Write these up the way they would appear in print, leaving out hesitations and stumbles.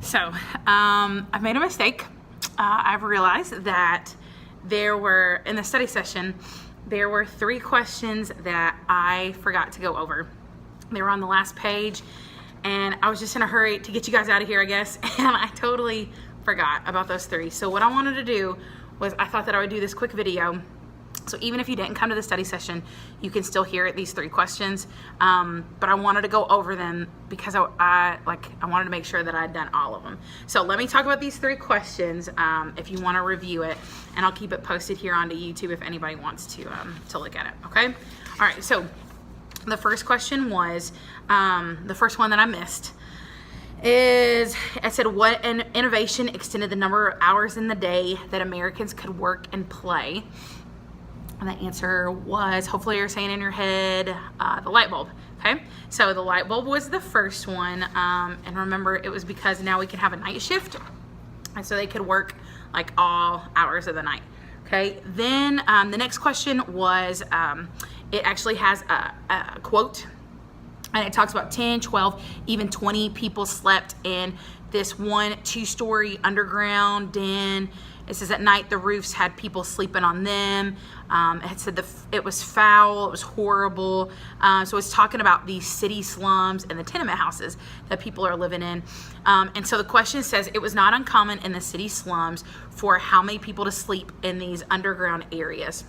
So I've made a mistake. I've realized that there were, in the study session, there were 3 questions that I forgot to go over. They were on the last page, and I was just in a hurry to get you guys out of here, I guess, and I totally forgot about those 3. So what I wanted to do was I thought that I would do this quick video. So even if you didn't come to the study session, you can still hear these 3 questions. But I wanted to go over them because I wanted to make sure that I'd done all of them. So let me talk about these 3 questions if you want to review it, and I'll keep it posted here onto YouTube if anybody wants to look at it. Okay. All right. So the first question was the first one that I missed. It said, what an innovation extended the number of hours in the day that Americans could work and play? And the answer was, hopefully you're saying in your head, the light bulb. Okay, so the light bulb was the first one, and remember, it was because now we can have a night shift, and so they could work like all hours of the night. Okay, then the next question was, it actually has a quote, and it talks about 10, 12, even 20 people slept in this one 2-story underground den. It says at night the roofs had people sleeping on them. It said it was foul, it was horrible. So it's talking about these city slums and the tenement houses that people are living in. And so the question says, it was not uncommon in the city slums for how many people to sleep in these underground areas.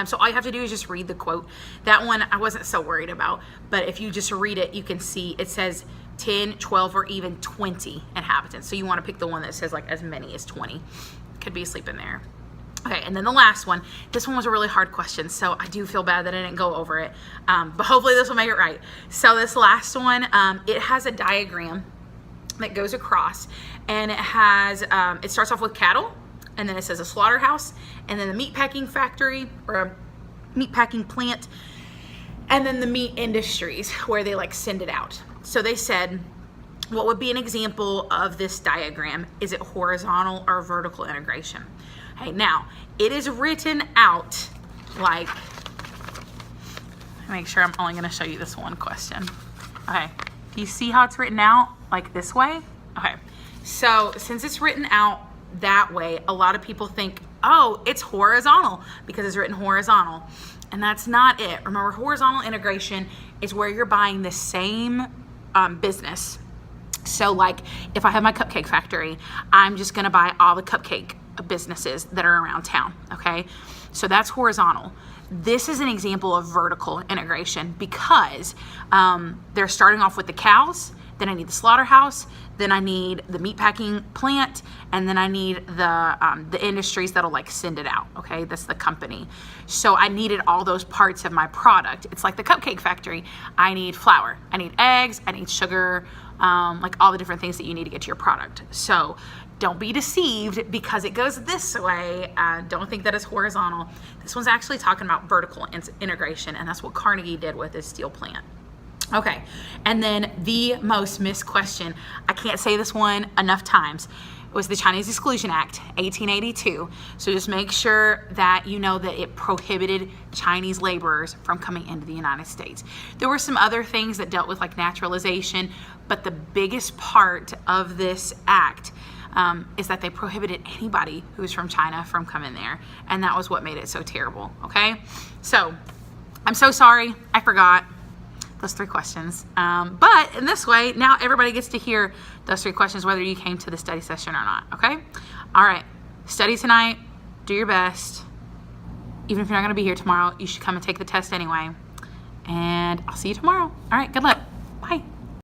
So all you have to do is just read the quote. That one I wasn't so worried about, but if you just read it, you can see it says 10, 12, or even 20 inhabitants. So you want to pick the one that says like as many as 20 could be asleep in there. Okay, and then the last one. This one was a really hard question, so I do feel bad that I didn't go over it, but hopefully this will make it right. So this last one, it has a diagram that goes across, and it has, it starts off with cattle, and then it says a slaughterhouse, and then the meat packing factory, or a meat packing plant, and then the meat industries where they like send it out. So they said, what would be an example of this diagram? Is it horizontal or vertical integration? Okay, now it is written out like, make sure I'm only going to show you this one question. Okay, you see how it's written out like this way? Okay, so since it's written out that way, a lot of people think, oh, it's horizontal because it's written horizontal, and that's not it. Remember, horizontal integration is where you're buying the same business. So like if I have my cupcake factory, I'm just gonna buy all the cupcake businesses that are around town, okay? So that's horizontal. This is an example of vertical integration because they're starting off with the cows, then I need the slaughterhouse, then I need the meat packing plant, and then I need the industries that'll like send it out, okay? That's the company. So I needed all those parts of my product. It's like the cupcake factory. I need flour, I need eggs, I need sugar, like all the different things that you need to get to your product. So don't be deceived because it goes this way. Don't think that it's horizontal. This one's actually talking about vertical integration, and that's what Carnegie did with his steel plant. Okay, and then the most missed question, I can't say this one enough times, was the Chinese Exclusion Act, 1882. So just make sure that you know that it prohibited Chinese laborers from coming into the United States. There were some other things that dealt with like naturalization, but the biggest part of this act is that they prohibited anybody who's from China from coming there, and that was what made it so terrible, okay? So I'm so sorry, I forgot those 3 questions, but in this way, now everybody gets to hear those 3 questions whether you came to the study session or not, okay? All right, study tonight, do your best. Even if you're not gonna be here tomorrow, you should come and take the test anyway, and I'll see you tomorrow. All right, good luck, bye.